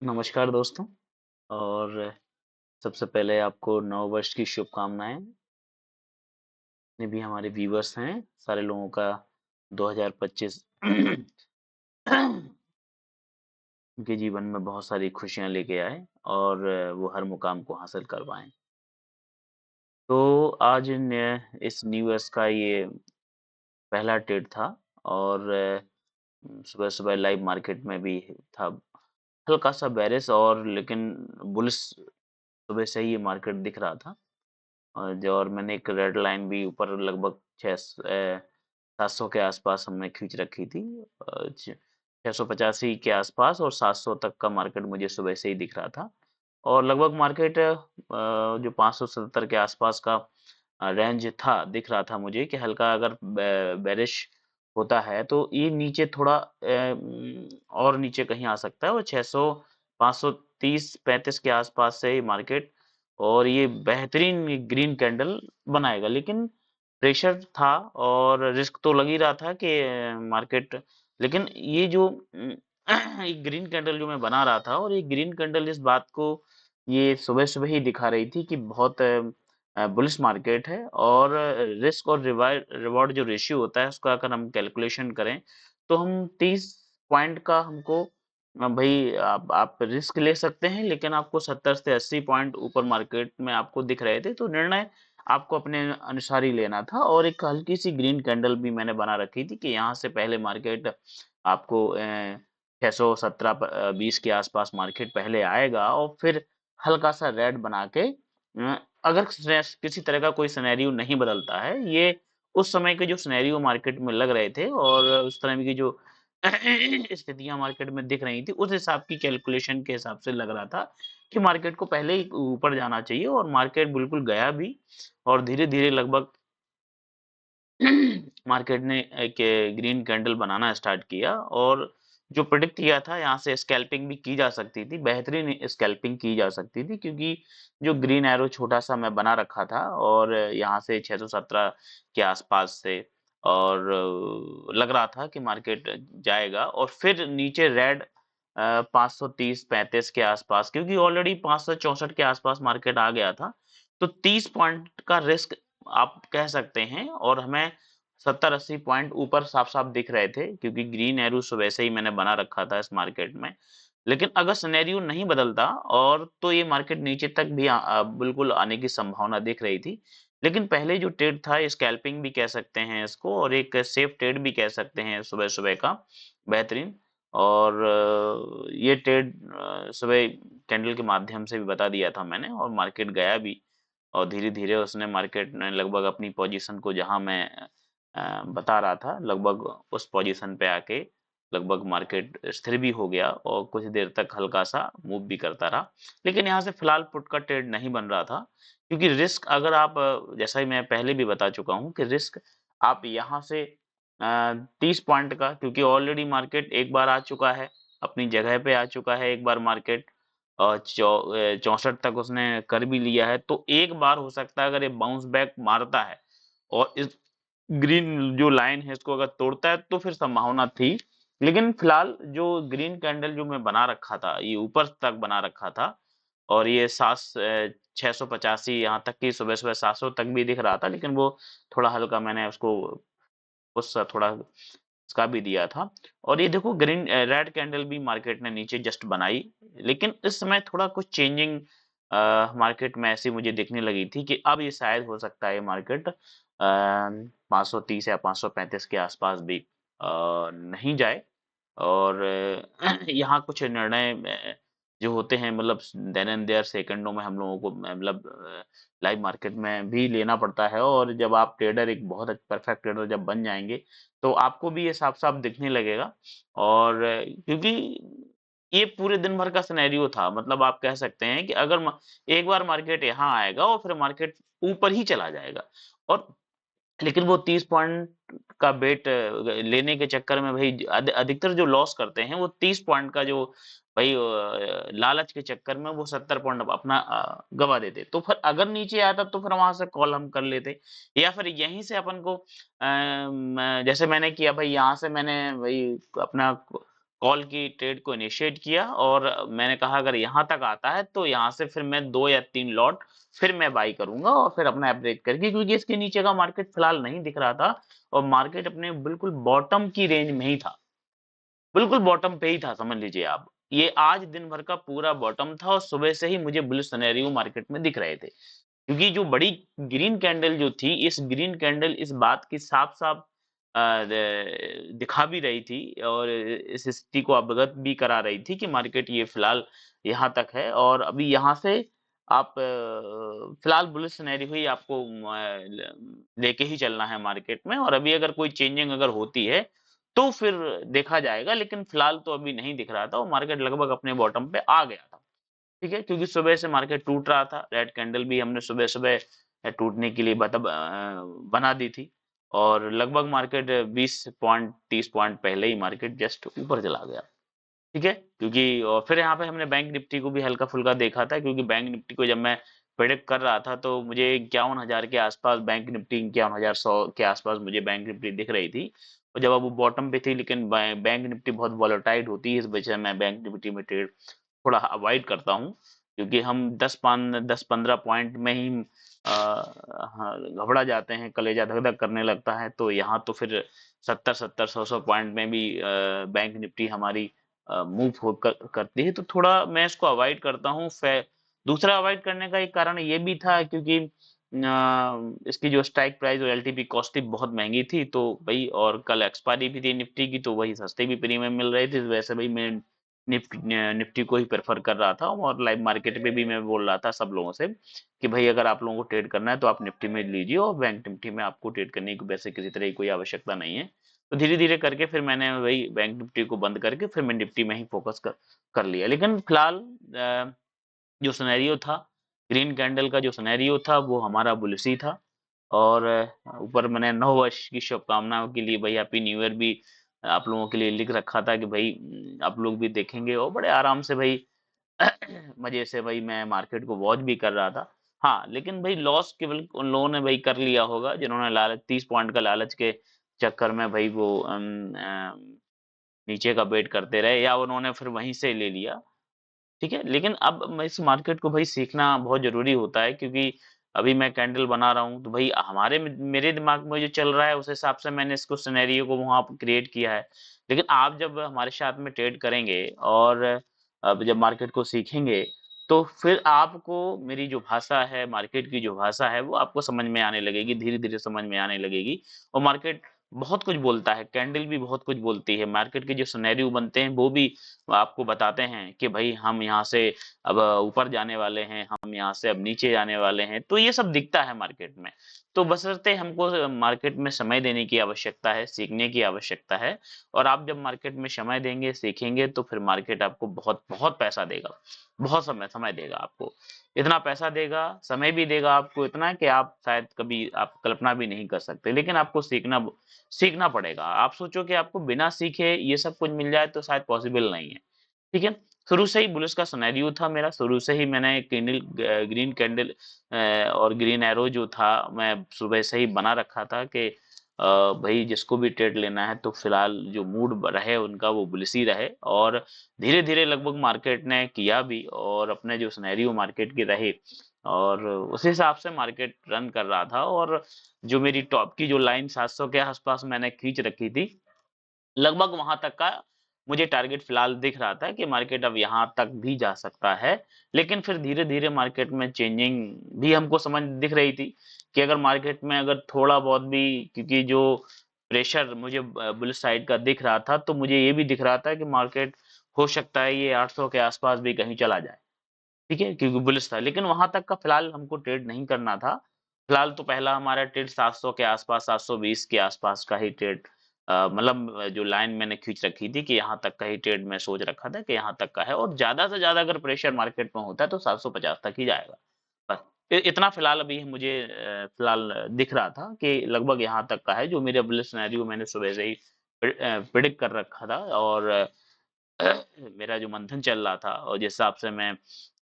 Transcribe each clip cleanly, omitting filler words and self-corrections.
नमस्कार दोस्तों। और सबसे पहले आपको नववर्ष की शुभकामनाएं। जितने भी हमारे व्यूअर्स हैं सारे लोगों का 2025 उनके जीवन में बहुत सारी खुशियां लेके आए और वो हर मुकाम को हासिल कर पाएं। तो आज इस न्यू ईयर्स का ये पहला ट्रेड था और सुबह सुबह लाइव मार्केट में भी था हल्का सा बेरिश और लेकिन बुलिश सुबह से ही ये मार्केट दिख रहा था। और मैंने एक रेड लाइन भी ऊपर लगभग 700 के आसपास हमने खींच रखी थी। 685 के आसपास और 700 तक का मार्केट मुझे सुबह से ही दिख रहा था। और लगभग मार्केट जो 570 के आसपास का रेंज था दिख रहा था मुझे कि हल्का अगर बेरिश होता है तो ये नीचे थोड़ा और नीचे कहीं आ सकता है और 600 530 35 के आसपास से मार्केट और ये बेहतरीन ग्रीन कैंडल बनाएगा। लेकिन प्रेशर था और रिस्क तो लग ही रहा था कि मार्केट, लेकिन ये जो ये ग्रीन कैंडल जो मैं बना रहा था और ये ग्रीन कैंडल इस बात को ये सुबह-सुबह ही दिखा रही थी कि बहुत बुलिश मार्केट है और रिस्क और रिवॉर्ड जो रेशियो होता है उसका अगर हम कैलकुलेशन करें तो हम 30 पॉइंट का हमको भई आप रिस्क ले सकते हैं, लेकिन आपको 70 से 80 पॉइंट ऊपर मार्केट में आपको दिख रहे थे, तो निर्णय आपको अपने अनुसार ही लेना था। और एक हल्की-सी ग्रीन कैंडल भी मैंने बना रखी थी कि यहाँ से पहले मार्केट आपको 617 20 के आसपास मार्केट पहले आएगा और फिर हल्का-सा रेड बना के अगर किसी तरह का कोई सिनेरियो नहीं बदलता है, ये उस समय के जो सिनेरियो मार्केट में लग रहे थे और उस तरह की जो स्थितियाँ मार्केट में दिख रही थी, उस हिसाब की कैलकुलेशन के हिसाब से लग रहा था कि मार्केट को पहले ही ऊपर जाना चाहिए और मार्केट बिल्कुल गया भी और धीरे-धीरे लगभग मार्केट ने एक ग्रीन कैंडल बनाना स्टार्ट किया और जो प्रेडिक्ट किया था यहाँ से स्कैल्पिंग भी की जा सकती थी, बेहतरीन स्कैल्पिंग की जा सकती थी क्योंकि जो ग्रीन एरो छोटा-सा मैं बना रखा था और यहाँ से 617 के आसपास से और लग रहा था कि मार्केट जाएगा और फिर नीचे रेड 530-35 के आसपास क्योंकि ऑलरेडी 564 के आसपास मार्केट आ गया था। तो 30 पॉइंट का रिस्क आप कह सकते हैं और हमें 70-80 पॉइंट ऊपर साफ-साफ दिख रहे थे क्योंकि ग्रीन एरो वैसे ही मैंने बना रखा था इस मार्केट में। लेकिन अगर सिनेरियो नहीं बदलता और तो ये मार्केट नीचे तक भी बिल्कुल आने की संभावना दिख रही थी। लेकिन पहले जो ट्रेड था स्कैल्पिंग भी कह सकते हैं इसको और एक सेफ ट्रेड भी कह सकते हैं सुबह-सुबह का बेहतरीन। और ये ट्रेड सुबह कैंडल के माध्यम से भी बता दिया था मैंने और मार्केट गया भी और धीरे-धीरे उसने मार्केट ने लगभग अपनी पोजीशन को जहाँ मैं बता रहा था लगभग उस पोजीशन पे आके लगभग मार्केट स्थिर भी हो गया और कुछ देर तक हल्का-सा मूव भी करता रहा। लेकिन यहाँ से फिलहाल पुट का ट्रेड नहीं बन रहा था क्योंकि रिस्क अगर आप जैसा ही मैं पहले भी बता चुका हूँ कि रिस्क आप यहाँ से 30 पॉइंट का क्योंकि ऑलरेडी मार्केट एक बार आ चुका है, अपनी जगह पे आ चुका है एक बार मार्केट और 64 तक उसने कर भी लिया है, तो एक बार हो सकता है अगर ये बाउंस बैक मारता है और इस ग्रीन जो लाइन है इसको अगर तोड़ता है तो फिर संभावना थी। लेकिन फिलहाल जो ग्रीन कैंडल जो मैं बना रखा था, ये ऊपर तक बना रखा था और ये 685 यहाँ तक कि सुबह-सुबह 700 तक भी दिख रहा था, लेकिन वो थोड़ा हल्का मैंने उसको उससे थोड़ा उसका भी दिया था। और ये देखो रेड कैंडल भी मार्केट ने नीचे जस्ट बनाई, लेकिन इस समय थोड़ा कुछ चेंजिंग मार्केट में ऐसी मुझे दिखने लगी थी कि अब ये शायद हो सकता है मार्केट 530 या 535 के आसपास भी नहीं जाए और यहाँ कुछ निर्णय जो होते हैं मतलब देन एंड देयर सेकंडों में हम लोगों को मतलब लाइव मार्केट में भी लेना पड़ता है और जब आप ट्रेडर एक बहुत परफेक्ट ट्रेडर जब बन जाएँगे, तो आपको भी ये साफ-साफ दिखने लगेगा और क्योंकि ये पूरे दिन भर का सिनेरियो था। मतलब आप कह सकते हैं कि अगर एक बार मार्केट यहाँ आएगा और फिर मार्केट ऊपर ही चला जाएगा और लेकिन वो 30 पॉइंट का बेट लेने के चक्कर में भई अधिकतर जो लॉस करते हैं वो 30 पॉइंट का जो भई लालच के चक्कर में वो 70 पॉइंट अपना गँवा देते। तो फिर अगर नीचे आता तो फिर वहाँ से कॉल हम कर लेते या फिर यहीं से अपन को जैसे मैंने किया भई यहाँ से मैंने भई अपना कॉल की ट्रेड को इनिशिएट किया और मैंने कहा अगर यहाँ तक आता है तो यहाँ से फिर मैं 2 या 3 लॉट फिर मैं बाई करूंगा और फिर अपना एवरेज करके, क्योंकि इसके नीचे का मार्केट फिलहाल नहीं दिख रहा था और मार्केट अपने बिल्कुल बॉटम की रेंज में ही था, बिल्कुल बॉटम पे ही था, समझ लीजिए आप। ये आज दिन भर का पूरा बॉटम था और सुबह से ही मुझे बुलिश सिनेरियो मार्केट में दिख रहे थे, क्योंकि जो बड़ी ग्रीन कैंडल जो थी, इस ग्रीन कैंडल इस बात की साफ-साफ दिखा भी रही थी और इस स्थिति को अवगत भी करा रही थी कि मार्केट ये फिलहाल यहाँ तक है और अभी यहाँ से आप फिलहाल बुलिश सिनेरियो ही आपको लेके ही चलना है मार्केट में और अभी अगर कोई चेंजिंग अगर होती है तो फिर देखा जाएगा, लेकिन फिलहाल तो अभी नहीं दिख रहा था और मार्केट लगभग अपने बॉटम पे आ गया था। ठीक है, क्योंकि सुबह से मार्केट टूट रहा था, रेड कैंडल भी हमने सुबह-सुबह टूटने के लिए बना दी थी और लगभग मार्केट 20 पॉइंट 30 पॉइंट पहले ही मार्केट जस्ट ऊपर चला गया। ठीक है, क्योंकि और फिर यहाँ पे हमने बैंक निफ्टी को भी हल्का-फुल्का देखा था, क्योंकि बैंक निफ्टी को जब मैं प्रेडिक्ट कर रहा था तो मुझे 51,000 के आसपास बैंक निफ्टी 51,100 के आसपास मुझे बैंक निफ्टी दिख रही थी और जब अब वो बॉटम पे थी, लेकिन बैंक निफ्टी बहुत वोलेटाइल होती है, इस वजह से मैं बैंक निफ्टी में ट्रेड थोड़ा अवॉइड करता हूँ, क्योंकि हम 10-15 पॉइंट में ही हाँ, घबरा जाते हैं, कलेजा धक-धक करने लगता है, तो यहाँ तो फिर 70-70, 100-100 पॉइंट में भी बैंक निफ्टी हमारी मूव हो करती है, तो थोड़ा मैं इसको अवॉइड करता हूँ। दूसरा अवॉइड करने का एक कारण ये भी था, क्योंकि इसकी जो स्ट्राइक प्राइस और एलटीपी कॉस्ट थी बहुत महंगी थी, तो भाई और कल एक्सपायरी भी थी निफ्टी की, तो वही सस्ते भी प्रीमियम मिल रहे थे, इस वजह से भाई मैं निफ्टी को ही प्रेफर कर रहा था और लाइव मार्केट पे भी मैं बोल रहा था सब लोगों से कि भाई अगर आप लोगों को ट्रेड करना है तो आप निफ्टी में लीजिए और बैंक निफ्टी में आपको ट्रेड करने की वैसे किसी तरह की कोई आवश्यकता नहीं है। तो धीरे-धीरे करके फिर मैंने वही बैंक निफ्टी को बंद करके फिर मैं निफ्टी में ही फोकस कर लिया। लेकिन फिलहाल जो सिनेरियो था, ग्रीन कैंडल का जो सिनेरियो था वो हमारा बुलिश ही था और ऊपर मैंने नववर्ष की शुभकामनाओं के लिए भाई हैप्पी न्यू ईयर भी आप लोगों के लिए लिख रखा था कि भाई आप लोग भी देखेंगे और बड़े आराम से भाई मजे से भाई मैं मार्केट को वॉच भी कर रहा था। हाँ, लेकिन भाई लॉस केवल उन लोगों ने भाई कर लिया होगा जिन्होंने लालच 30 पॉइंट का लालच के चक्कर में भाई वो नीचे का बेट करते रहे या उन्होंने फिर वहीं से ले लिया। ठीक है? लेकिन अब मैं इस मार्केट को भाई सीखना बहुत ज़रूरी होता है, क्योंकि अभी मैं कैंडल बना रहा हूँ, तो भाई मेरे दिमाग में जो चल रहा है उस हिसाब से मैंने इसको सिनेरियो को वहाँ पे क्रिएट किया है। लेकिन आप जब हमारे साथ में ट्रेड करेंगे और अब जब मार्केट को सीखेंगे, तो फिर आपको मेरी जो भाषा है, मार्केट की जो भाषा है, वो आपको समझ में आने लगेगी, धीरे-धीरे समझ में आने लगेगी और मार्केट बहुत कुछ बोलता है, कैंडल भी बहुत कुछ बोलती है। मार्केट के जो सिनेरियो बनते हैं, वो भी आपको बताते हैं कि भाई हम यहाँ से अब ऊपर जाने वाले हैं, हम यहाँ से अब नीचे जाने वाले हैं, तो ये सब दिखता है मार्केट में। तो बशर्ते हमको मार्केट में समय देने की आवश्यकता है, सीखने की आवश्यकता है और आप जब मार्केट में समय देंगे, सीखेंगे तो फिर मार्केट आपको बहुत-बहुत पैसा देगा, बहुत समय देगा आपको। इतना पैसा देगा, समय भी देगा आपको इतना कि आप शायद कभी आप कल्पना भी नहीं कर सकते, लेकिन आपको सीखना पड़ेगा। आप सोचो कि आपको बिना सीखे ये सब कुछ मिल जाए तो शायद पॉसिबल नहीं है। ठीक है? शुरू से ही बुलिश का सिनेरियो था मेरा, शुरू से ही मैंने ग्रीन कैंडल और ग्रीन एरो जो था, मैं सुबह से ही बना रखा था कि भई जिसको भी ट्रेड लेना है तो फिलहाल जो मूड रहे उनका वो बुलिश ही रहे और धीरे-धीरे लगभग मार्केट ने किया भी और अपने जो सिनेरियो मार्केट की रहे और उस हिसाब से मार्केट रन कर रहा था और जो मेरी टॉप की जो लाइन 700 के आस-पास मैंने खींच रखी थी, लगभग वहां तक का मुझे टारगेट फिलहाल दिख रहा था कि मार्केट अब यहाँ तक भी जा सकता है, लेकिन फिर धीरे-धीरे मार्केट में चेंजिंग भी हमको समझ दिख रही थी कि अगर मार्केट में अगर थोड़ा बहुत भी, क्योंकि जो प्रेशर मुझे बुलिश साइड का दिख रहा था, तो मुझे ये भी दिख रहा था कि मार्केट हो सकता है ये 800 के आसपास भी कहीं चला जाए। ठीक है? क्योंकि बुलिश था, लेकिन वहाँ तक का फिलहाल हमको ट्रेड नहीं करना था। फिलहाल तो पहला हमारा ट्रेड 700 के आसपास, 720 के आसपास का ही ट्रेड मतलब जो लाइन मैंने खींच रखी थी कि यहाँ तक का ही ट्रेड मैं सोच रखा था कि यहाँ तक का है और ज़्यादा से ज़्यादा अगर प्रेशर मार्केट में होता है तो 750 तक ही जाएगा। बस इतना फिलहाल अभी मुझे फिलहाल दिख रहा था कि लगभग यहाँ तक का है, जो मेरा बुलिश सिनेरियो मैंने सुबह से ही प्रेडिक्ट कर रखा था और मेरा जो मंथन चल रहा था और जिस हिसाब से मैं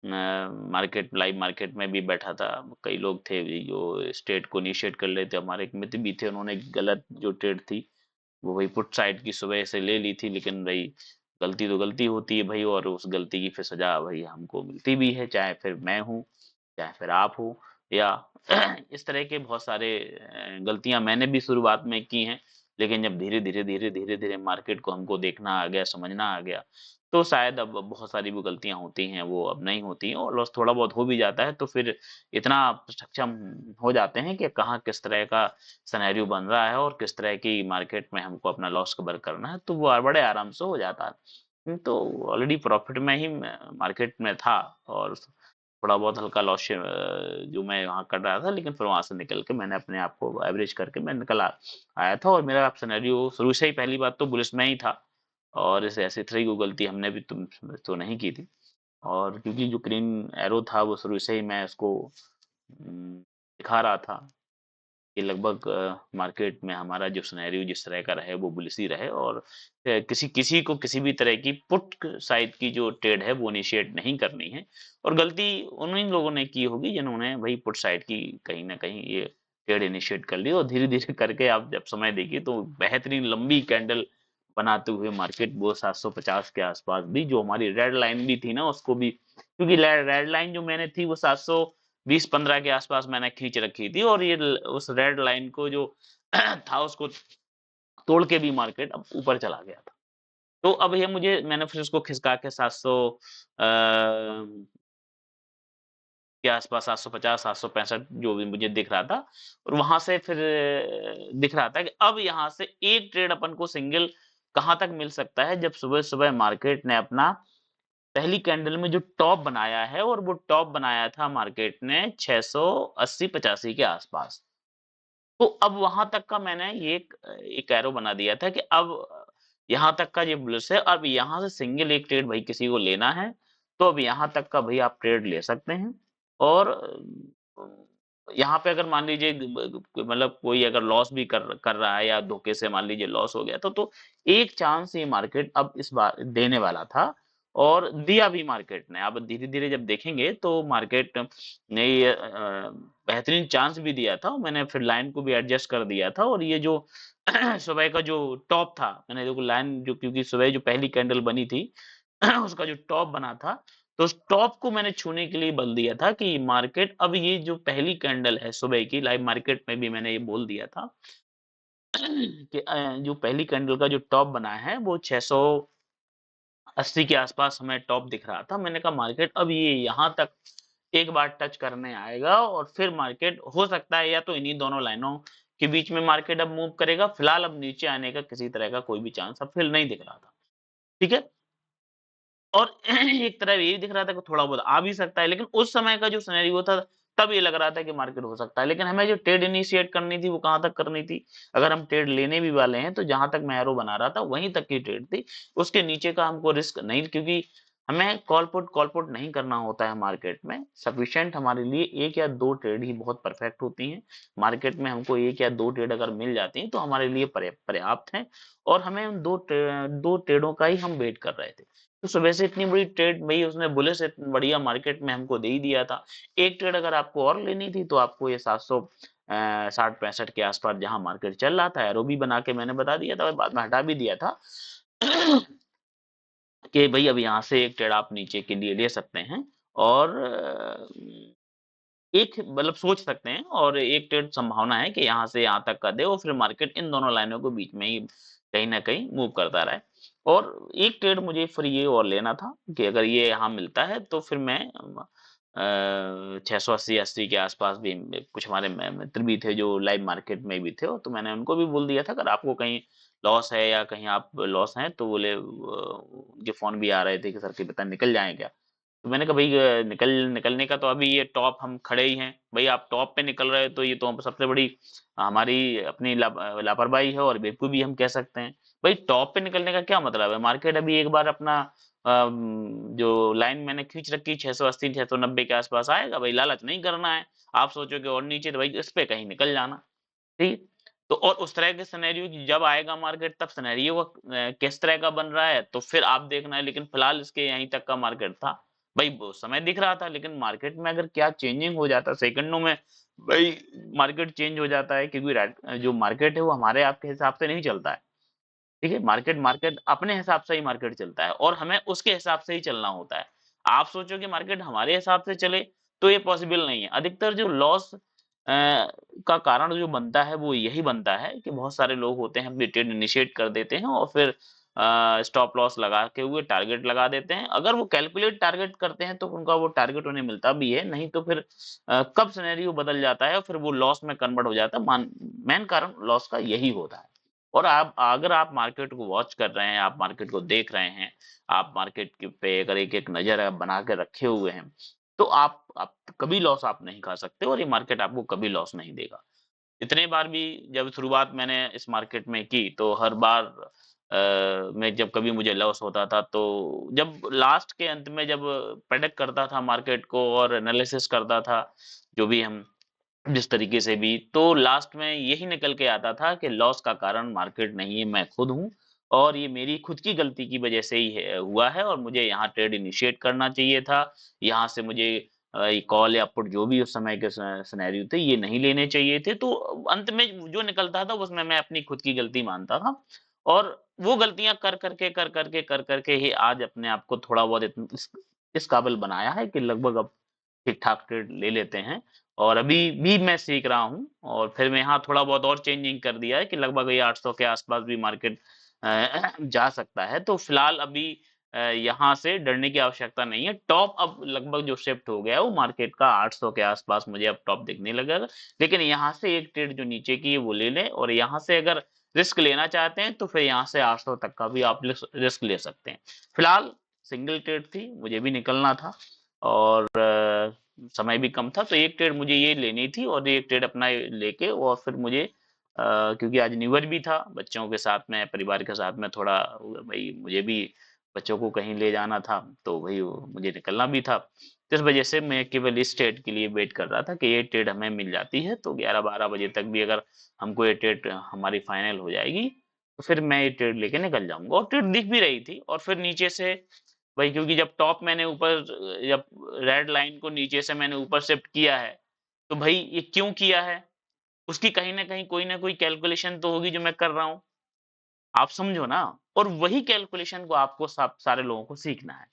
लाइव मार्केट में भी बैठा था, कई लोग थे भी जो ट्रेड को इनिशिएट कर लेते, हमारे एक मित्र भी थे, उन्होंने गलत जो ट्रेड थी वो वही पुट साइड की सुबह से ले ली थी, लेकिन भाई गलती तो गलती होती है भाई, और उस गलती की फिर सज़ा भाई हमको मिलती भी है, चाहे फिर मैं हूँ, चाहे फिर आप हो, या इस तरह के बहुत सारे गलतियाँ मैंने भी शुरुआत में की हैं। लेकिन जब धीरे-धीरे, धीरे-धीरे, धीरे मार्केट को हमको देखना आ गया, समझना आ गया, तो शायद अब बहुत सारी वो गलतियाँ होती हैं, वो अब नहीं होती हैं, और लॉस थोड़ा बहुत हो भी जाता है, तो फिर इतना सक्षम हो जाते हैं कि कहाँ किस तरह का सिनेरियो बन रहा है और किस तरह की मार्केट में हमको अपना लॉस कवर करना है, तो वो बड़े आराम से हो जाता है। तो ऑलरेडी प्रॉफ़िट में ही मैं मार्केट में था, और थोड़ा बहुत हल्का लॉस जो मैं वहाँ कर रहा था, लेकिन फिर वहाँ से निकल के मैंने अपने आप को एवरेज करके मैं निकल आया था, और मेरा सिनेरियो शुरू से ही पहली बात तो बुलिश में ही था, और इस ऐसी थ्री को गलती हमने भी तुम तो नहीं की थी। और क्योंकि जो ग्रीन एरो था वो शुरू से ही मैं उसको दिखा रहा था कि लगभग मार्केट में हमारा जो सिनेरियो जिस तरह का रहे वो बुलिश ही रहे, और किसी किसी को किसी भी तरह की पुट साइड की जो ट्रेड है वो इनिशिएट नहीं करनी है। और गलती उन्हीं लोगों ने की होगी जिन्होंने भाई पुट साइड की कहीं न कहीं ये ट्रेड इनिशिएट कर ली, और धीरे-धीरे करके आप जब समय देखिए तो बेहतरीन लंबी कैंडल बनाते हुए मार्केट वो 750 के आस-पास भी, जो हमारी रेड लाइन भी थी ना उसको भी, क्योंकि रेड लाइन जो मैंने थी वो 720-15 के आसपास मैंने खींच रखी थी, और ये उस रेड लाइन को जो था उसको तोड़ के भी मार्केट अब ऊपर चला गया था। तो अब ये मैंने फिर उसको खिसका के 700 के आसपास, 750, 765 जो भी मुझे दिख रहा था, और वहां से फिर दिख रहा था कि अब यहाँ से एक ट्रेड अपन को सिंगल कहाँ तक मिल सकता है, जब सुबह सुबह मार्केट ने अपना पहली कैंडल में जो टॉप बनाया है, और वो टॉप बनाया था मार्केट ने 680-85 के आसपास। तो अब वहाँ तक का मैंने ये एक एरो बना दिया था कि अब यहाँ तक का ये बुलिश है, अब यहाँ से सिंगल एक ट्रेड भाई किसी को लेना है, तो अब यहाँ तक का भई आप ट्रेड ले सकते हैं। और यहाँ पे अगर मान लीजिए मतलब कोई अगर लॉस भी कर कर रहा है, या धोखे से मान लीजिए लॉस हो गया, तो एक चांस ये मार्केट अब इस बार देने वाला था, और दिया भी मार्केट ने। अब धीरे-धीरे जब देखेंगे तो मार्केट ने ये बेहतरीन चांस भी दिया था, मैंने फिर लाइन को भी एडजस्ट कर दिया था, और ये जो सुबह का जो टॉप था, मैंने देखो लाइन जो, क्योंकि सुबह जो पहली कैंडल बनी थी उसका जो टॉप बना था, तो उस टॉप को मैंने छूने के लिए बल दिया था कि मार्केट अब ये जो पहली कैंडल है सुबह की, लाइव मार्केट में भी मैंने ये बोल दिया था कि जो पहली कैंडल का जो टॉप बना है वो 680 के आसपास हमें टॉप दिख रहा था। मैंने कहा मार्केट अब ये यहाँ तक एक बार टच करने आएगा, और फिर मार्केट हो सकता है या तो इन्हीं दोनों लाइनों के बीच में मार्केट अब मूव करेगा। फिलहाल अब नीचे आने का किसी तरह का कोई भी चांस अब फिर नहीं दिख रहा था। ठीक है? और एक तरफ ये दिख रहा था कि थोड़ा बहुत आ भी सकता है, लेकिन उस समय का जो सिनेरियो था, तब ये लग रहा था कि मार्केट हो सकता है। लेकिन हमें जो ट्रेड इनिशिएट करनी थी, वो कहाँ तक करनी थी? अगर हम ट्रेड लेने भी वाले हैं, तो जहाँ तक मैं एरो बना रहा था, वहीं तक की ट्रेड थी। उसके नीचे का हमको रिस्क नहीं, क्योंकि हमें कॉल पुट नहीं करना होता है मार्केट में। सफिशिएंट हमारे लिए 1 या 2 ट्रेड ही बहुत परफेक्ट होती हैं। मार्केट में हमको 1 या 2 ट्रेड अगर मिल जाती हैं, तो हमारे लिए पर्याप्त हैं, और हमें उन 2 ट्रेडों का ही हम वेट कर रहे थे। तो सुबह से इतनी बड़ी ट्रेड भई उसने बुलिश इतनी बढ़िया मार्केट में हमको दे ही दिया था। एक ट्रेड अगर आपको और लेनी थी, तो आपको ये 700 60-65 के आस-पास जहाँ मार्केट चल रहा था, एरो भी बना के मैंने बता दिया था, और बाद में हटा भी दिया था कि भई अब यहाँ से एक ट्रेड आप नीचे के लिए ले सकते हैं, और एक मतलब सोच सकते हैं, और एक ट्रेड संभावना है कि यहाँ से यहाँ तक का दे, और फिर मार्केट इन दोनों लाइनों के बीच में ही कहीं न कहीं मूव करता रहे। और एक ट्रेड मुझे फिर ये और लेना था कि अगर ये यहाँ मिलता है, तो फिर मैं 680-80 के आस-पास भी कुछ हमारे मित्र भी थे जो लाइव मार्केट में भी थे, तो मैंने उनको भी बोल दिया था, अगर आपको कहीं लॉस है या कहीं आप लॉस हैं, तो बोले उनके फ़ोन भी आ रहे थे कि सर, क्या पता निकल जाएँ क्या? तो मैंने कहा भई निकलने का तो अभी ये टॉप हम खड़े ही हैं। भई आप टॉप पे निकल रहे हो, तो ये तो हम सबसे बड़ी हमारी अपनी लापरवाही है, और बेवकूफ़ी हम कह सकते हैं। भई टॉप पे निकलने का क्या मतलब है? मार्केट अभी एक बार अपना जो लाइन मैंने खींच रखी 680 690 के आस-पास आएगा, भई लालच नहीं करना है। आप सोचोगे और नीचे, तो भई इस पे कहीं निकल जाना। ठीक? तो और उस तरह के सिनेरियो कि जब आएगा मार्केट, तब सिनेरियो किस तरह का बन रहा है, तो फिर आप देखना है। लेकिन फिलहाल इसके यहीं तक का मार्केट था। भाई वो समय दिख रहा था, लेकिन मार्केट में अगर क्या चेंजिंग हो जाता सेकंडों में, भाई मार्केट चेंज हो जाता है, क्योंकि जो मार्केट है वो हमारे आपके हिसाब से नहीं चलता है। ठीक है? मार्केट मार्केट अपने हिसाब से ही मार्केट चलता है और हमें उसके हिसाब से ही चलना होता है। आप सोचो कि मार्केट हमारे हिसाब से चले, तो ये पॉसिबल नहीं है। अधिकतर जो लॉस का कारण जो बनता है, वो यही बनता है कि बहुत सारे लोग होते हैं, अपनी ट्रेड इनिशिएट कर देते हैं और फिर स्टॉप लॉस लगा के हुए टारगेट लगा देते हैं। अगर वो कैलकुलेट टारगेट करते हैं, तो उनका वो टारगेट उन्हें मिलता भी है, नहीं तो फिर कब सिनेरियो बदल जाता है और फिर वो लॉस में कन्वर्ट हो जाता है। मेन कारण लॉस का यही होता है। और आप अगर आप मार्केट को वॉच कर रहे हैं, आप मार्केट को देख रहे हैं, आप मार्केट के पे अगर एक-एक नज़र आप बना के रखे हुए हैं, तो आप कभी लॉस आप नहीं खा सकते और ये मार्केट आपको कभी लॉस नहीं देगा। इतने बार भी जब शुरुआत मैंने इस मार्केट में की, तो हर बार मैं जब कभी मुझे लॉस होता था, तो जब लास्ट के अंत में जब प्रेडिक्ट करता था मार्केट को और एनालिसिस करता था, जो भी हम जिस तरीके से भी, तो लास्ट में यही निकल के आता था कि लॉस का कारण मार्केट नहीं है, मैं खुद हूँ और ये मेरी खुद की गलती की वजह से ही हुआ है और मुझे यहाँ ट्रेड इनिशिएट करना चाहिए था। यहाँ से मुझे ये कॉल या पुट जो भी उस समय के सिनेरियो थे, ये नहीं लेने चाहिए थे। तो अंत में जो निकलता था, उसमें मैं अपनी खुद की गलती मानता था और वो गलतियाँ कर करके ही आज अपने आप को थोड़ा बहुत इस काबिल बनाया है कि लगभग अब ठीक-ठाक ट्रेड ले लेते हैं और अभी भी मैं सीख रहा हूँ और फिर मैं यहाँ थोड़ा बहुत और चेंजिंग कर दिया है कि लगभग ये 800 के आसपास भी मार्केट जा सकता है। तो फिलहाल अभी यहाँ से डरने की आवश्यकता नहीं है। टॉप अब लगभग जो शिफ्ट हो गया है वो मार्केट का 800 के आसपास मुझे अब टॉप दिखने लगेगा। लेकिन यहाँ से एक ट्रेड जो नीचे की है वो ले लें और यहाँ से अगर रिस्क लेना चाहते हैं तो फिर यहाँ से 800 तक का भी आप रिस्क ले सकते हैं। फिलहाल सिंगल ट्रेड थी, मुझे भी निकलना था और समय भी कम था, तो एक ट्रेड मुझे ये लेनी थी और एक ट्रेड अपना लेके और फिर मुझे क्योंकि आज न्यू ईयर भी था, बच्चों के साथ में, परिवार के साथ में थोड़ा भई मुझे भी बच्चों को कहीं ले जाना था, तो वही मुझे निकलना भी था। तो इस वजह से मैं केवल इस ट्रेड के लिए वेट कर रहा था कि ये ट्रेड हमें मिल जाती है, तो 11-12 बजे तक भी अगर हमको ये ट्रेड हमारी फाइनल हो जाएगी, तो फिर मैं ये ट्रेड लेके निकल जाऊँगा और ट्रेड दिख भी रही थी और फिर नीचे से वही क्योंकि जब टॉप मैंने ऊपर जब रेड लाइन को नीचे से मैंने ऊपर शिफ्ट किया है, तो भई ये क्यों किया है? उसकी कहीं न कहीं कोई न कोई कैलकुलेशन तो होगी जो मैं कर रहा हूँ। आप समझो ना? और वही कैलकुलेशन को आपको सब सारे लोगों को सीखना है।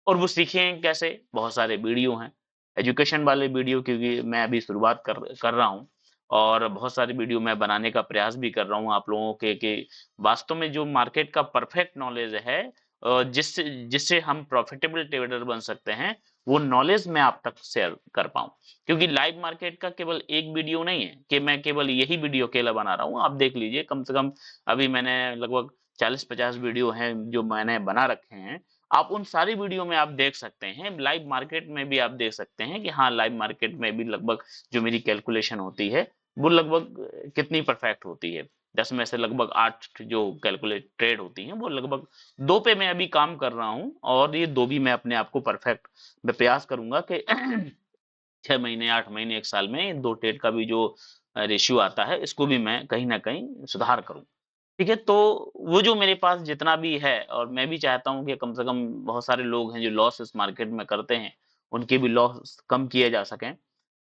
और वो सीखें कैसे? बहुत सारे वीडियो हैं, एजुकेशन वाले वीडियो क्योंकि मैं अभी शुरुआत कर रहा हूँ और बहुत सारी वीडियो मैं बनाने का प्रयास भी कर रहा हूँ आप लोगों के कि वास्तव में जो मार्केट का परफेक्ट नॉलेज है जिससे जिससे हम प्रॉफिटेबल ट्रेडर बन सकते हैं, वो नॉलेज मैं आप तक शेयर कर पाऊँ। क्योंकि लाइव मार्केट का केवल एक वीडियो नहीं है कि मैं केवल यही वीडियो अकेला बना रहा हूँ। आप देख लीजिए कम से कम अभी मैंने लगभग 40-50 वीडियो हैं जो मैंने बना रखे हैं। आप उन सारी वीडियो में आप देख सकते हैं, लाइव मार्केट में भी आप देख सकते हैं कि हाँ, लाइव मार्केट में भी लगभग जो मेरी कैलकुलेशन होती है, वो लगभग कितनी परफेक्ट होती है। 10 में से लगभग 8 जो कैलकुलेट ट्रेड होती हैं, वो लगभग 2 पे मैं अभी काम कर रहा हूँ और ये 2 भी मैं अपने आप को परफेक्ट मैं प्रयास करूँगा कि 6 महीने, 8 महीने, 1 साल में 2 ट्रेड का भी जो रेशियो आता है, इसको भी मैं कहीं न कहीं सुधार करूँ। ठीक है, तो वो जो मेरे पास जितना भी है और मैं भी चाहता हूँ कि कम से कम बहुत सारे लोग हैं जो लॉस इस मार्केट में करते हैं, उनके भी लॉस कम किए जा सकें।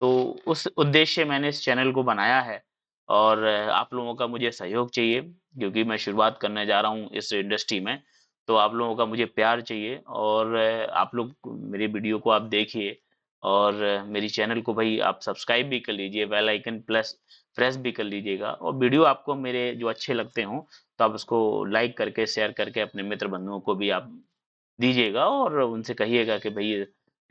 तो उस उद्देश्य से मैंने इस चैनल को बनाया है और आप लोगों का मुझे सहयोग चाहिए क्योंकि मैं शुरुआत करने जा रहा हूँ इस इंडस्ट्री में। तो आप लोगों का मुझे प्यार चाहिए और आप लोग मेरी वीडियो को आप देखिए और मेरी चैनल को भाई आप सब्सक्राइब भी कर लीजिए, बेल आइकन प्लस प्रेस भी कर लीजिएगा और वीडियो आपको मेरे जो अच्छे लगते हों, तो आप उसको लाइक करके, शेयर करके अपने मित्र बंधुओं को भी आप दीजिएगा और उनसे कहिएगा कि भई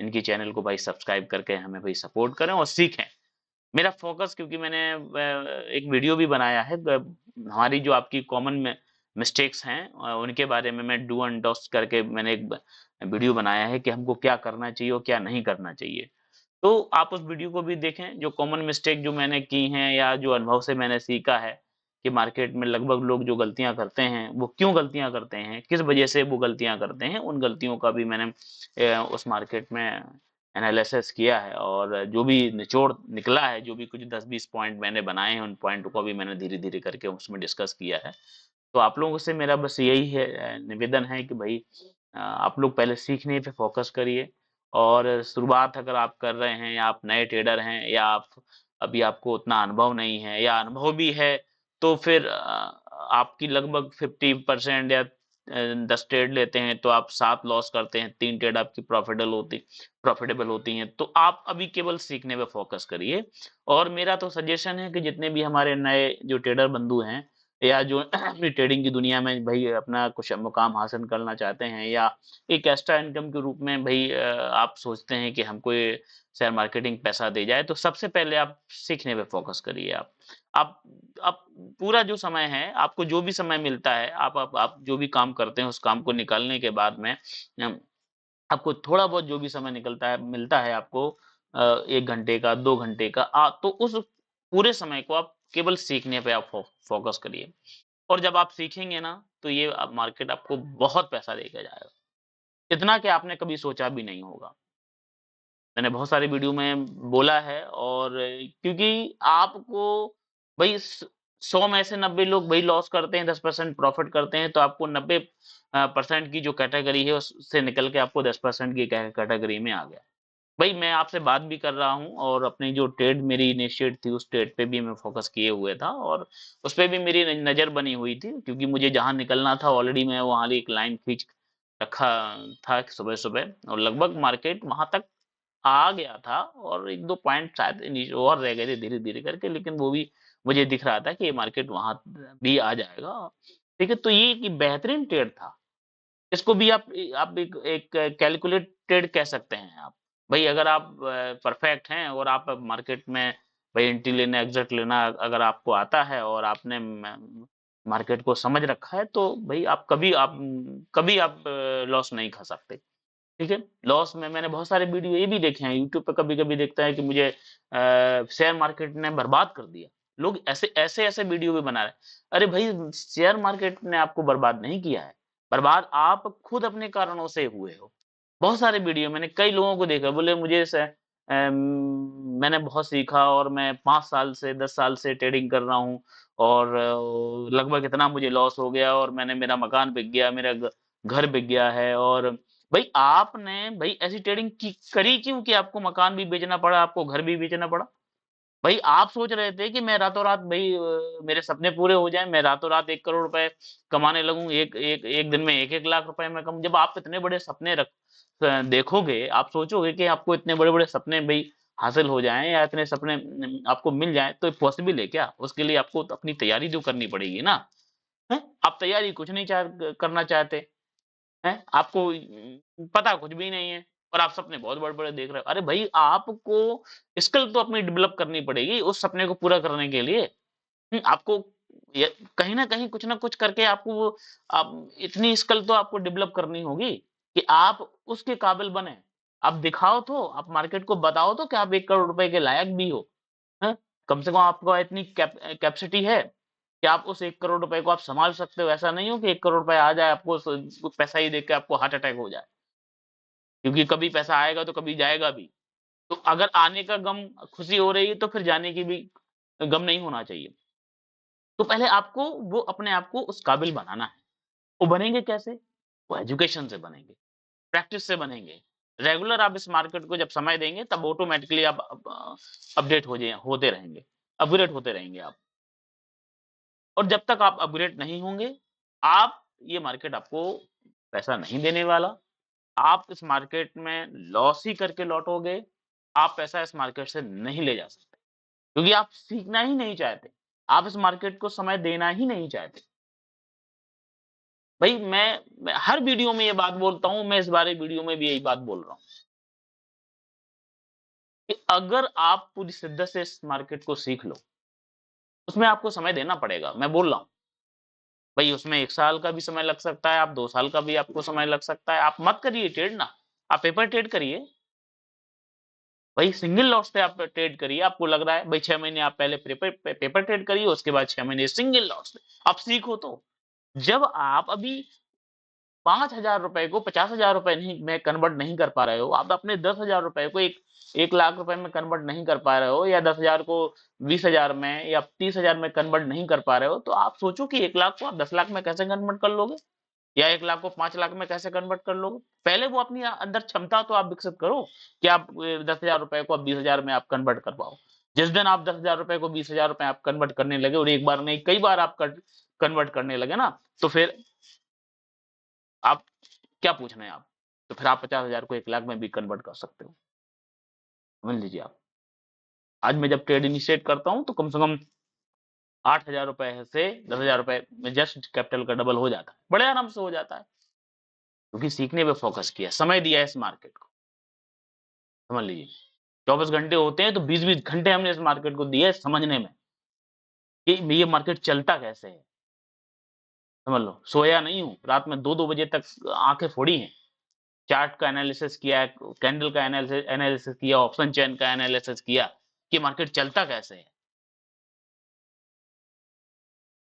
इनकी चैनल को भाई सब्सक्राइब करके हमें भाई सपोर्ट करें और सीखें। मेरा फ़ोकस क्योंकि मैंने एक वीडियो भी बनाया है हमारी जो आपकी कॉमन में मिस्टेक्स हैं उनके बारे में मैं डू एंड डोंट्स करके मैंने एक वीडियो बनाया है कि हमको क्या करना चाहिए और क्या नहीं करना चाहिए। तो आप उस वीडियो को भी देखें, जो कॉमन मिस्टेक जो मैंने की हैं या जो अनुभव से मैंने सीखा है, कि मार्केट में लगभग लोग जो गलतियाँ करते हैं, वो क्यों गलतियाँ करते हैं, किस वजह से वो गलतियाँ करते हैं, उन गलतियों का भी मैंने उस मार्केट में एनालिसिस किया है और जो भी निचोड़ निकला है, जो भी कुछ 10-20 पॉइंट मैंने बनाए हैं, उन पॉइंट को भी मैंने धीरे-धीरे करके उसमें डिस्कस किया है। तो आप लोगों से मेरा बस यही है निवेदन है कि भई आप लोग पहले सीखने पे फ़ोकस करिए और शुरुआत अगर आप कर रहे हैं या आप नए ट्रेडर हैं या आप अभी आपको उतना अनुभव नहीं है या अनुभव भी है, तो फिर आपकी लगभग 50% या 10 ट्रेड लेते हैं तो आप 7 लॉस करते हैं, 3 ट्रेड आपकी प्रॉफिटेबल होती हैं। तो आप अभी केवल सीखने पे फ़ोकस करिए और मेरा तो सजेशन है कि जितने भी हमारे नए जो ट्रेडर बंधु हैं या जो अपनी ट्रेडिंग की दुनिया में भई अपना कुछ मुकाम हासिल करना चाहते हैं या एक एक्स्ट्रा इनकम के रूप में भई आप सोचते हैं कि हमको ये शेयर मार्केटिंग पैसा दे जाए, तो सबसे पहले आप सीखने पे फ़ोकस करिए आप। आप आप पूरा जो समय है, आपको जो भी समय मिलता है, आप जो भी काम करते हैं, उस काम को निकालने के बाद में आपको थोड़ा बहुत जो भी समय निकलता है मिलता है आपको 1 घंटे का, 2 घंटे का तो उस पूरे समय को आप केवल सीखने पे आप फ़ोकस करिए। और जब आप सीखेंगे ना, तो ये मार्केट आपको बहुत पैसा देके जाएगा। इतना कि आपने कभी सोचा भी नहीं होगा। मैंने बहुत सारी वीडियो में बोला है और क्योंकि आपको भई 100 में से 90 लोग भई लॉस करते हैं, 10% प्रॉफ़िट करते हैं, तो आपको 90 परसेंट की जो कैटेगरी है उससे निकल के आपको 10% की कैटेगरी में आ गया। भई मैं आपसे बात भी कर रहा हूँ और अपनी जो ट्रेड मेरी इनिशिएट थी, उस ट्रेड पे भी मैं फ़ोकस किए हुए था और उसपे भी मेरी न नज़र बनी हुई थी क्योंकि मुझे जहाँ निकलना था ऑलरेडी मैं वहाँ एक लाइन खींच रखा था सुबह-सुबह और लगभग मार्केट वहाँ तक आ गया था और 1-2 पॉइंट शायद नीचे और रह गए थे धीरे-धीरे करके, लेकिन वो भी मुझे दिख रहा था कि ये मार्केट वहाँ भी आ जाएगा। ठीक है? तो ये एक बेहतरीन ट्रेड था। इसको भी आप एक कैलकुलेटेड कह सकते हैं आप। भई अगर आप परफेक्ट हैं और आप मार्केट में भई एंट्री लेना, एग्ज़िट लेना अगर आपको आता है और आपने मार्केट को समझ रखा है, तो भई कभी आप लॉस नहीं खा सकते। ठीक है? लॉस में मैंने बहुत सारे वीडियो ये भी देखे हैं, यूट्यूब पे कभी-कभी देखता है कि मुझे शेयर मार्केट ने बर्बाद कर दिया। लोग ऐसे वीडियो भी बना रहे हैं। अरे भई शेयर मार्केट ने आपको बर्बाद नहीं किया है, बर्बाद आप खुद अपने कारणों से हुए हो। बहुत सारे वीडियो मैंने कई लोगों को देखा बोले मुझे मैंने बहुत सीखा और मैं 5 साल से 10 साल से ट्रेडिंग कर रहा हूँ और लगभग इतना मुझे लॉस हो गया और मेरा मकान बिक गया, मेरा घर बिक गया है और भई आपने भई ऐसी ट्रेडिंग की करी क्यों कि आपको मकान भी बेचना पड़ा, आपको घर भी बेचना पड़ा? भई आप सोच रहे थे कि मैं रातों-रात भई मेरे सपने पूरे हो जाएँ, मैं रातों-रात 1 करोड़ रुपए कमाने लगूँ, एक दिन में 1-1 लाख रुपए मैं कमाऊँ। जब आप इतने बड़े सपने देखोगे, आप सोचोगे कि आपको इतने बड़े-बड़े सपने भई हासिल हो जाएँ या इतने सपने आपको मिल जाएँ, तो पॉसिबल है क्या? उसके लिए आपको तो अपनी तैयारी तो करनी पड़ेगी ना, हैं? आप तैयारी कुछ नहीं करना चाहते। हैं? आपको पता कुछ भी नहीं है और आप सपने बहुत बड़े-बड़े देख रहे हो। अरे भई आपको स्किल तो अपनी डेवलप करनी पड़ेगी उस सपने को पूरा करने के लिए। आपको ये कहीं न कहीं कुछ न कुछ करके आपको वो आप इतनी स्किल तो आपको डेवलप करनी होगी कि आप उसके काबिल बने। आप दिखाओ तो, आप मार्केट को बताओ तो कि आप 1 करोड़ रुपए के लायक भी हो। हैं? कम से कम आपको इतनी कैपेसिटी है कि आप उस 1 करोड़ रुपए को आप सँभाल सकते हो। ऐसा नहीं हो कि 1 करोड़ रुपए आ जाए आपको पैसा ही देख के आपको हार्ट अटैक हो जाए। क्योंकि कभी पैसा आएगा तो कभी जाएगा भी। तो अगर आने का गम खुशी हो रही है तो फिर जाने की भी गम नहीं होना चाहिए। तो पहले आपको वो अपने आप को उस काबिल बनाना है। वो बनेंगे कैसे? वो एजुकेशन से बनेंगे, प्रैक्टिस से बनेंगे। रेगुलर आप इस मार्केट को जब समय देंगे तब ऑटोमैटिकली आप अपडेट होते रहेंगे, अपग्रेड होते रहेंगे आप। और जब तक आप अपग्रेड नहीं होंगे, ये मार्केट आपको पैसा नहीं देने वाला। आप इस मार्केट में लॉस ही करके लौटोगे। आप पैसा इस मार्केट से नहीं ले जा सकते, क्योंकि आप सीखना ही नहीं चाहते। आप इस मार्केट को समय देना ही नहीं चाहते। भई मैं हर वीडियो में ये बात बोलता हूँ, मैं इस बारे वीडियो में भी यही बात बोल रहा हूँ कि अगर आप पूरी शिद्दत से इस मार्केट को सीख लो, उसमें आपको समय देना पड़ेगा, मैं बोल रहा हूँ। भई उसमें 1 साल का भी समय लग सकता है, आप 2 साल का भी आपको समय लग सकता है। आप मत करिए ट्रेड ना, आप पेपर ट्रेड करिए। भई सिंगल लॉट्स पे आप ट्रेड करिए, आपको लग रहा है भई 6 महीने आप पहले पेपर ट्रेड करिए, उसके बाद 6 महीने सिंगल लॉट्स पे, आप सीखो तो। जब आप अभी 5,000 रुपए को 50,000 रुपए नहीं में कन्वर्ट नहीं कर पा रहे हो, आप अपने 10,000 रुपए को 1 लाख रुपए में कन्वर्ट नहीं कर पा रहे हो या 10,000 को 20,000 में या 30,000 में कन्वर्ट नहीं कर पा रहे हो, तो आप सोचो कि 1 लाख को आप 10 लाख में कैसे कन्वर्ट कर लोगे? या 1 लाख को 5 लाख में कैसे कन्वर्ट कर लोगे? पहले वो अपनी अंदर क्षमता तो आप विकसित करो कि आप 10,000 रुपए को आप 20,000 में आप कन्वर्ट कर पाओ। जिस दिन आप 10,000 रुपए को 20,000 रुपए आप कन्वर्ट करने लगे और एक बार नहीं कई बार आप कन्वर्ट करने लगे ना, तो फिर आप क्या पूछ रहे हैं आप? तो फिर आप 50,000 को 1 लाख में भी कन्वर्ट कर सकते हो। समझ लीजिए आप। आज मैं जब ट्रेड इनिशिएट करता हूँ तो कम से कम 8,000 रुपए से 10,000 रुपए में जस्ट कैपिटल का डबल हो जाता है, बड़े आराम से हो जाता है, क्योंकि सीखने पे फोकस किया, समय दिया है इस मार्केट को। समझ लीजिए 24 घंटे होते हैं तो 20-20 घंटे हमने इस मार्केट को दिए समझने में कि ये मार्केट चलता कैसे है। समझ लो, सोया नहीं हूँ, रात में 2-2 बजे तक आंखें फोड़ी हैं, चार्ट का एनालिसिस किया है, कैंडल का एनालिसिस किया, ऑप्शन चेन का एनालिसिस किया कि मार्केट चलता कैसे है।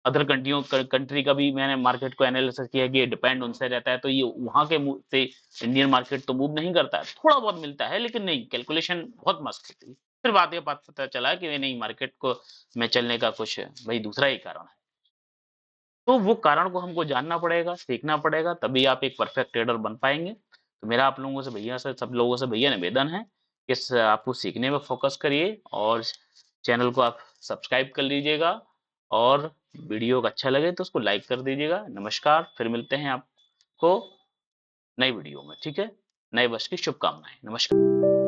अदर कंट्री का भी मैंने मार्केट को एनालिसिस किया कि ये डिपेंड उनसे रहता है, तो ये वहां के से इंडियन मार्केट तो मूव नहीं करता है, थोड़ा बहुत मिलता है, लेकिन नहीं, कैलकुलेशन बहुत मस्त होती है। फिर बाद में बात पता चला कि नहीं, मार्केट को में चलने का कुछ भाई दूसरा ही कारण है। तो वो कारण को हमको जानना पड़ेगा, सीखना पड़ेगा, तभी आप एक परफेक्ट ट्रेडर बन पाएंगे। तो मेरा आप लोगों से भैया से सब लोगों से भैया निवेदन है कि आपको सीखने में फोकस करिए और चैनल को आप सब्सक्राइब कर लीजिएगा और वीडियो को अच्छा लगे तो उसको लाइक कर दीजिएगा। नमस्कार, फिर मिलते हैं आपको नई वीडियो में, ठीक है? नए वर्ष की शुभकामनाएं। नमस्कार।